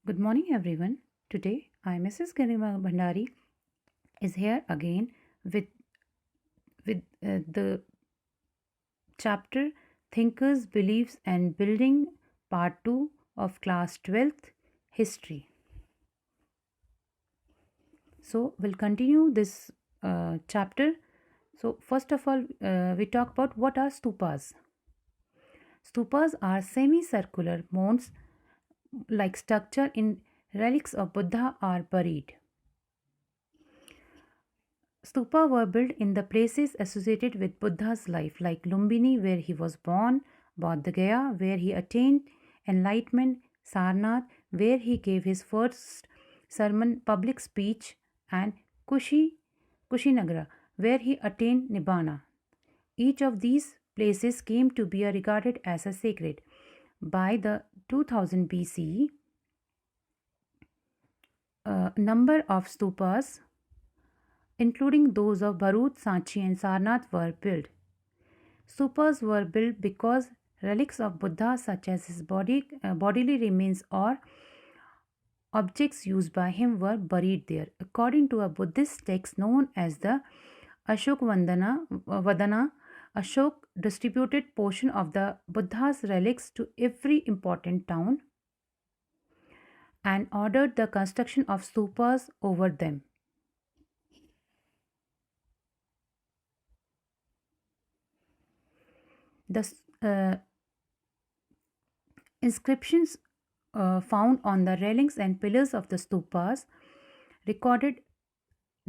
Good morning, everyone. Today, I, Mrs. Garima Bhandari, is here again with the chapter Thinkers, Beliefs, and Building, Part 2 of Class 12th History. So, we'll continue this chapter. So, first of all, we talk about what are stupas. Stupas are semicircular mounds like structure in relics of Buddha are buried. Stupa were built in the places associated with Buddha's life, like Lumbini, where he was born, Bodh Gaya, where he attained enlightenment, Sarnath, where he gave his first sermon public speech, and Kushinagara, where he attained Nibbana. Each of these places came to be regarded as a sacred. By the 2000 BCE, a number of stupas including those of Bharuch, Sanchi, and Sarnath, were built. Stupas were built because relics of Buddha, such as his bodily remains or objects used by him, were buried there. According to a Buddhist text known as the Vadana, Ashok distributed portion of the Buddha's relics to every important town and ordered the construction of stupas over them. The inscriptions found on the railings and pillars of the stupas recorded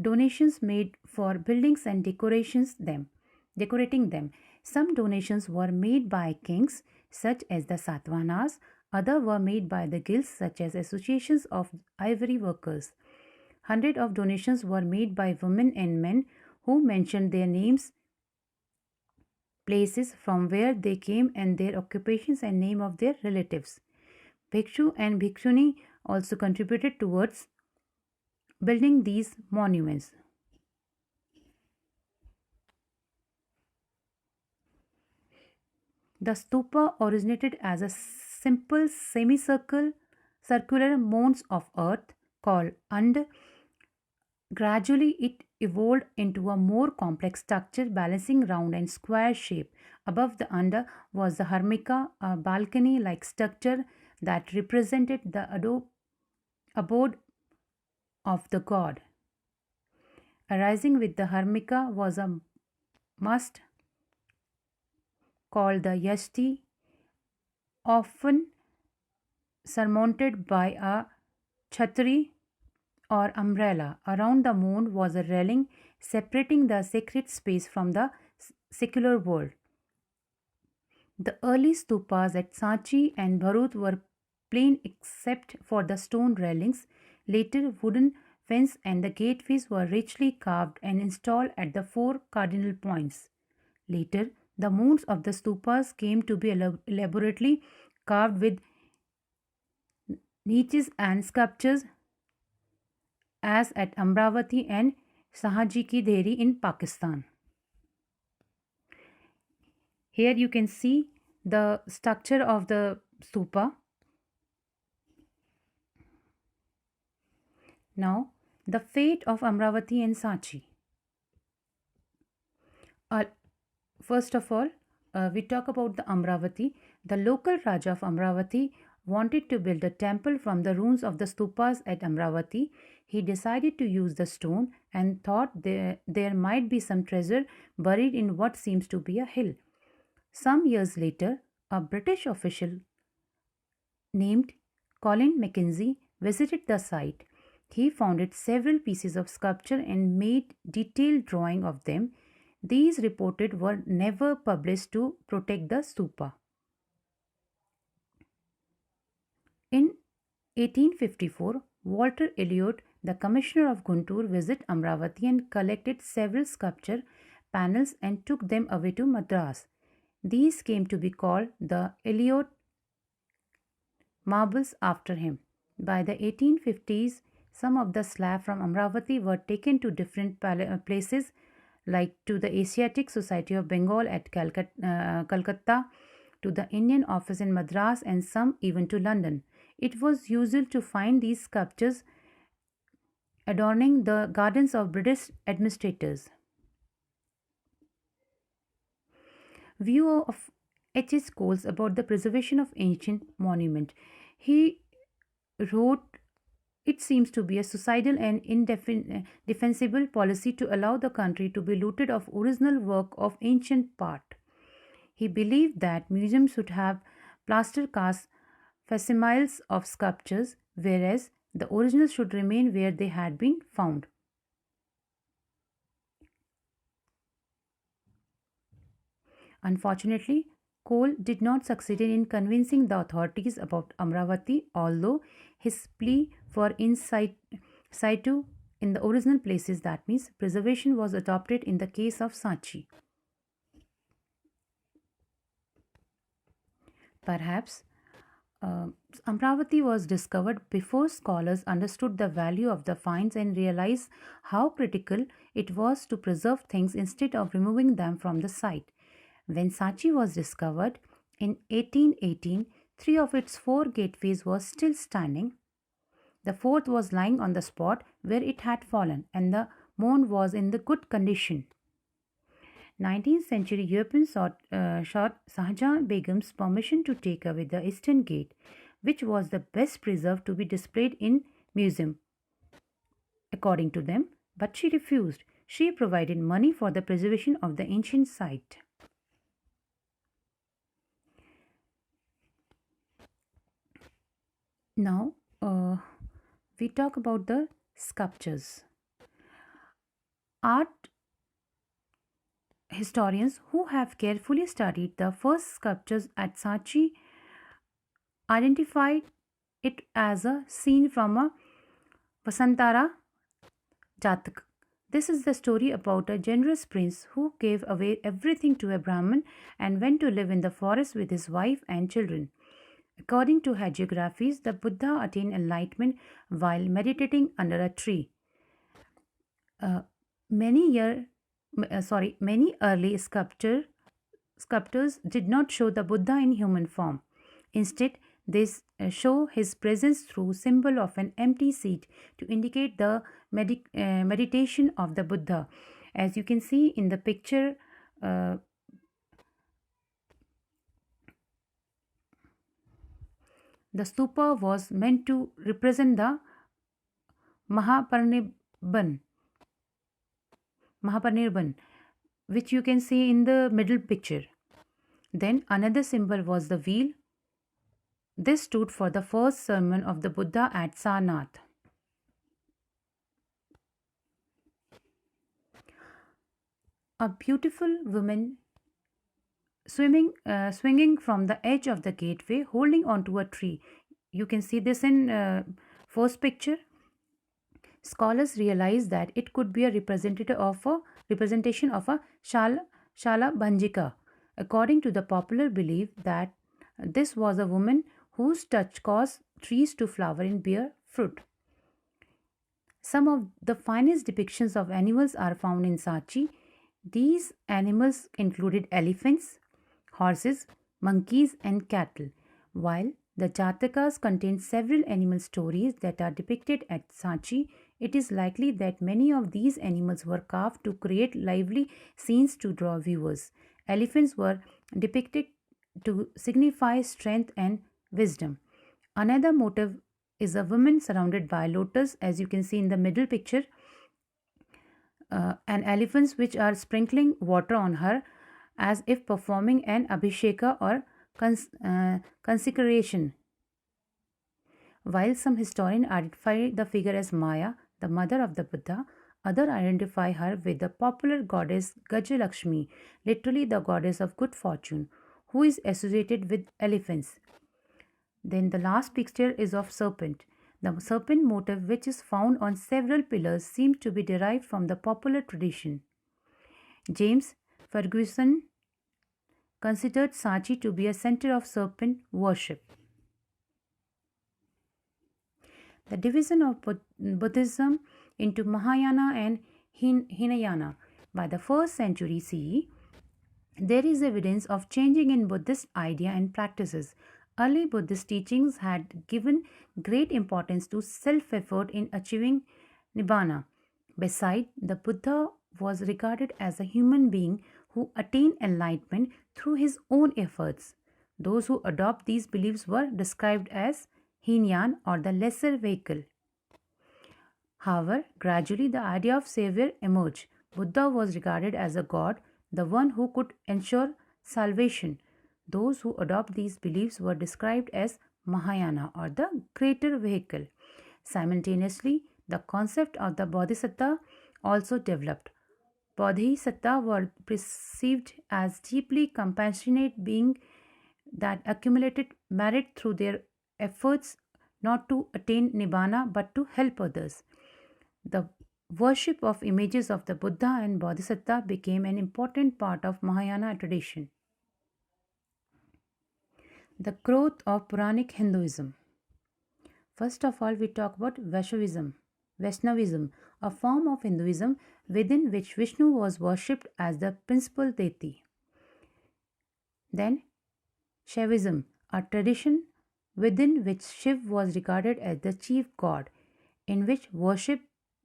donations made for buildings and decorating them. Some donations were made by kings, such as the Satvahanas. Others were made by the guilds, such as associations of ivory workers. Hundreds of donations were made by women and men who mentioned their names, places from where they came, and their occupations and name of their relatives. Bhikshu and Bhikshuni also contributed towards building these monuments. The stupa originated as a simple circular mounds of earth called and. Gradually, it evolved into a more complex structure balancing round and square shape. Above the under was the hermica, a balcony like structure that represented the abode of the god. Arising with the hermica was a mast called the yashti, often surmounted by a chhatri or umbrella. Around the moon was a railing separating the sacred space from the secular world. The early stupas at Sanchi and Bharuch were plain except for the stone railings. Later, wooden fence and the gateways were richly carved and installed at the four cardinal points. Later, the mounds of the stupas came to be elaborately carved with niches and sculptures as at Amravati and Sahaji Ki Dheri in Pakistan. Here you can see the structure of the stupa. Now, the fate of Amravati and Sanchi. First of all, we talk about the Amravati. The local Raja of Amravati wanted to build a temple from the ruins of the stupas at Amravati. He decided to use the stone and thought there might be some treasure buried in what seems to be a hill. Some years later, a British official named Colin Mackenzie visited the site. He found several pieces of sculpture and made detailed drawing of them. These reported were never published to protect the stupa. In 1854, Walter Elliot, the commissioner of Guntur, visited Amravati and collected several sculpture panels and took them away to Madras. These came to be called the Elliot marbles after him. By the 1850s, some of the slabs from Amravati were taken to different places, like to the Asiatic Society of Bengal at Calcutta, to the Indian office in Madras, and some even to London. It was usual to find these sculptures adorning the gardens of British administrators. View of H. H. Coles about the preservation of ancient monument. He wrote, it seems to be a suicidal and indefensible policy to allow the country to be looted of original work of ancient part. He believed that museums should have plaster cast facsimiles of sculptures, whereas the originals should remain where they had been found. Unfortunately, Cole did not succeed in convincing the authorities about Amravati, although his plea for in situ in the original places, that means preservation, was adopted in the case of Sanchi. Perhaps uh, Amravati was discovered before scholars understood the value of the finds and realized how critical it was to preserve things instead of removing them from the site. When Sanchi was discovered in 1818, three of its four gateways were still standing. The fourth was lying on the spot where it had fallen, and the mound was in the good condition. 19th century Europeans sought Shahjahan Begum's permission to take away the eastern gate, which was the best preserved to be displayed in museum, according to them, but she refused. She provided money for the preservation of the ancient site. Now, we talk about the sculptures. Art historians who have carefully studied the first sculptures at Sanchi identified it as a scene from a Vasantara Jatak. This is the story about a generous prince who gave away everything to a Brahmin and went to live in the forest with his wife and children. According to hagiographies, the Buddha attained enlightenment while meditating under a tree. Uh, many year, Many early sculptors did not show the Buddha in human form. Instead, they show his presence through symbol of an empty seat to indicate the meditation of the Buddha. As you can see in the picture, uh, the stupa was meant to represent the Mahaparinirban, Mahaparinirban, which you can see in the middle picture. Then another symbol was the wheel. This stood for the first sermon of the Buddha at Sarnath. A beautiful woman swinging from the edge of the gateway, holding onto a tree. You can see this in first picture. Scholars realized that it could be a representation of a Shala Bhanjika, according to the popular belief that this was a woman whose touch caused trees to flower and bear fruit. Some of the finest depictions of animals are found in Sanchi. These animals included elephants, horses, monkeys, and cattle, while the Jatakas contain several animal stories that are depicted at Sanchi. It is likely that many of these animals were carved to create lively scenes to draw viewers. Elephants were depicted to signify strength and wisdom. Another motive is a woman surrounded by lotus, as you can see in the middle picture, and elephants which are sprinkling water on her as if performing an abhisheka or consecration. While some historians identify the figure as Maya, the mother of the Buddha, others identify her with the popular goddess Gajalakshmi, literally the goddess of good fortune, who is associated with elephants. Then the last picture is of serpent. The serpent motif, which is found on several pillars, seems to be derived from the popular tradition. James Ferguson considered Sanchi to be a center of serpent worship. The division of Buddhism into Mahayana and Hinayana. By the 1st century CE, there is evidence of changing in Buddhist idea and practices. Early Buddhist teachings had given great importance to self effort in achieving nibbana. Besides, the Buddha was regarded as a human being who attained enlightenment through his own efforts. Those who adopt these beliefs were described as Hinayan or the lesser vehicle. However, gradually the idea of savior emerged. Buddha was regarded as a god, the one who could ensure salvation. Those who adopt these beliefs were described as Mahayana or the greater vehicle. Simultaneously, the concept of the Bodhisattva also developed. Bodhisattvas were perceived as deeply compassionate beings that accumulated merit through their efforts not to attain nibbana but to help others. The worship of images of the Buddha and Bodhisattva became an important part of Mahayana tradition. The growth of Puranic Hinduism. First of all, we talk about Vaishnavism, a form of Hinduism within which Vishnu was worshipped as the principal deity. Then, Shaivism, a tradition within which Shiv was regarded as the chief god, in which worship,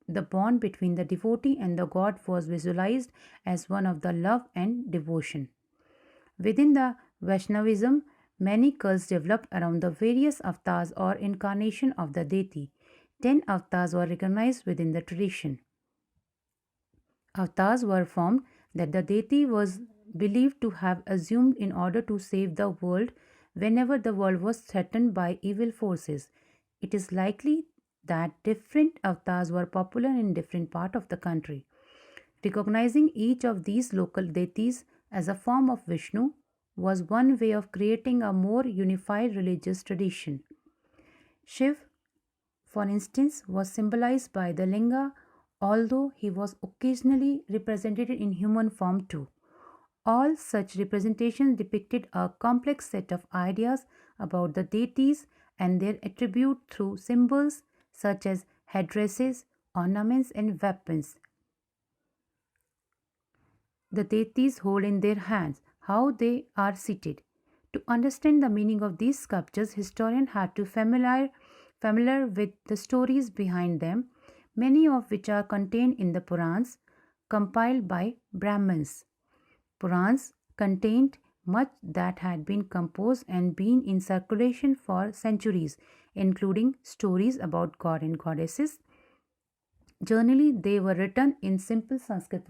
the bond between the devotee and the god, was visualized as one of the love and devotion. Within the Vaishnavism, many cults developed around the various avatars or incarnation of the deity. 10 avatars were recognized within the tradition. Avatars were formed that the deity was believed to have assumed in order to save the world whenever the world was threatened by evil forces. It is likely that different avatars were popular in different parts of the country. Recognizing each of these local deities as a form of Vishnu was one way of creating a more unified religious tradition. Shiv, for instance, was symbolized by the linga, although he was occasionally represented in human form too. All such representations depicted a complex set of ideas about the deities and their attribute through symbols such as headdresses, ornaments, and weapons the deities hold in their hands, how they are seated. To understand the meaning of these sculptures, historians had to familiar with the stories behind them, many of which are contained in the Purans compiled by Brahmins. Purans contained much that had been composed and been in circulation for centuries, including stories about god and goddesses. Generally, they were written in simple Sanskrit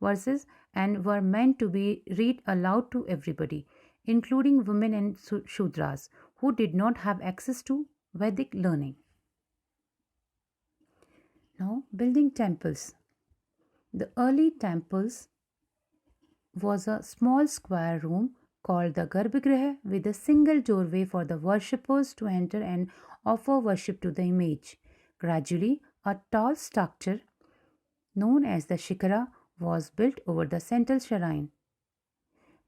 verses and were meant to be read aloud to everybody, including women and Shudras who did not have access to Vedic learning. Now, building temples. The early temples was a small square room called the Garbhagriha with a single doorway for the worshippers to enter and offer worship to the image. Gradually, a tall structure known as the Shikara was built over the central shrine.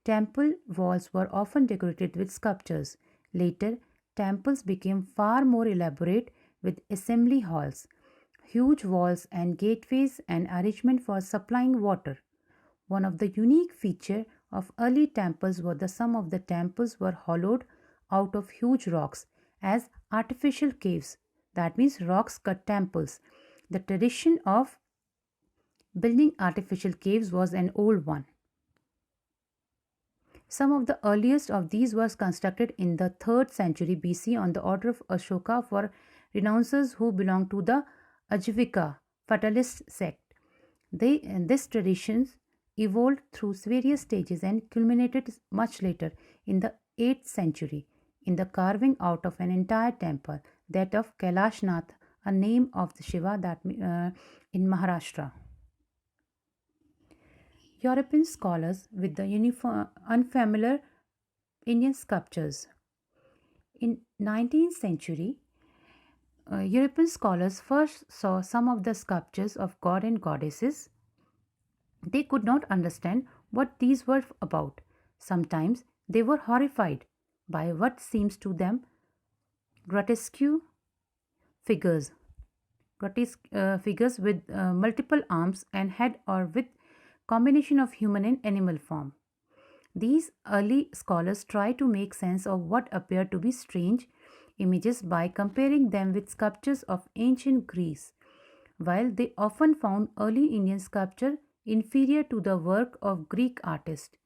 Temple walls were often decorated with sculptures. Later, temples became far more elaborate with assembly halls, huge walls and gateways and arrangement for supplying water. One of the unique features of early temples was that some of the temples were hollowed out of huge rocks as artificial caves. That means rocks cut temples. The tradition of building artificial caves was an old one. Some of the earliest of these was constructed in the 3rd century BC on the order of Ashoka for renouncers who belonged to the Ajivika fatalist sect. This tradition evolved through various stages and culminated much later in the 8th century in the carving out of an entire temple, that of Kailashnath, a name of the Shiva in Maharashtra. European scholars with the unfamiliar Indian sculptures. In 19th century, European scholars first saw some of the sculptures of god and goddesses. They could not understand what these were about. Sometimes they were horrified by what seems to them grotesque figures, figures with multiple arms and head or with combination of human and animal form. These early scholars try to make sense of what appear to be strange images by comparing them with sculptures of ancient Greece. While they often found early Indian sculpture inferior to the work of Greek artists,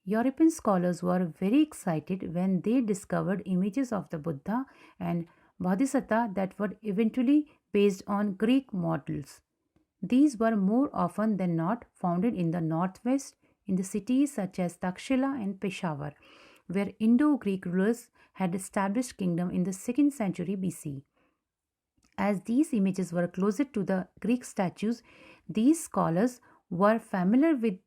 European scholars were very excited when they discovered images of the Buddha and Bodhisattva that were eventually based on Greek models. These were more often than not found in the northwest in the cities such as Takshila and Peshawar, where Indo-Greek rulers had established kingdom in the 2nd century BC. As these images were closer to the Greek statues, these scholars were familiar with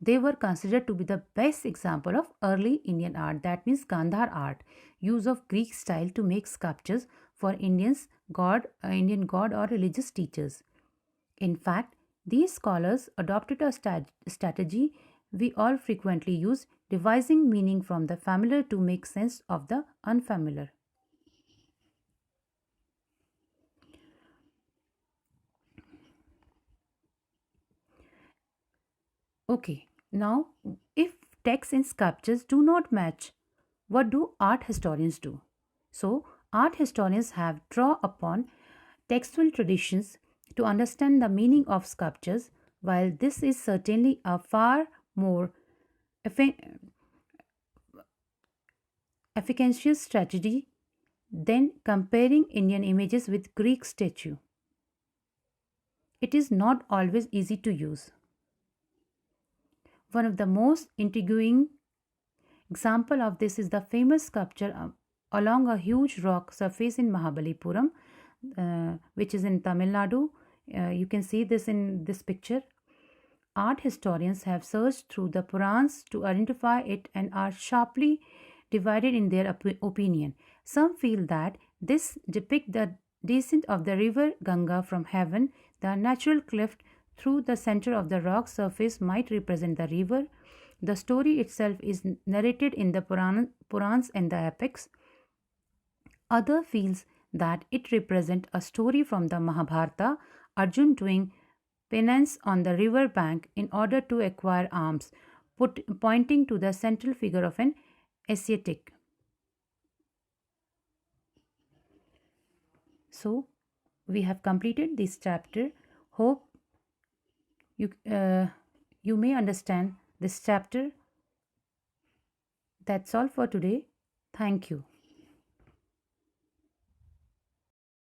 they were considered to be the best example of early Indian art, that means Gandhar art, use of Greek style to make sculptures for Indian god or religious teachers. In fact, these scholars adopted a strategy we all frequently use, devising meaning from the familiar to make sense of the unfamiliar. Okay, now if texts and sculptures do not match, what do art historians do? So, art historians have draw upon textual traditions to understand the meaning of sculptures. While this is certainly a far more effi- efficacious strategy than comparing Indian images with Greek statue. It is not always easy to use. One of the most intriguing example of this is the famous sculpture along a huge rock surface in Mahabalipuram, which is in Tamil Nadu. You can see this in this picture. Art historians have searched through the Purans to identify it and are sharply divided in their opinion. Some feel that this depicts the descent of the river Ganga from heaven. The natural cleft through the center of the rock surface might represent the river. The story itself is narrated in the Purans and the epics. Other feels that it represents a story from the Mahabharata, Arjun doing penance on the river bank in order to acquire arms, pointing to the central figure of an ascetic. So, we have completed this chapter. Hope you you may understand this chapter. That's all for today. Thank you.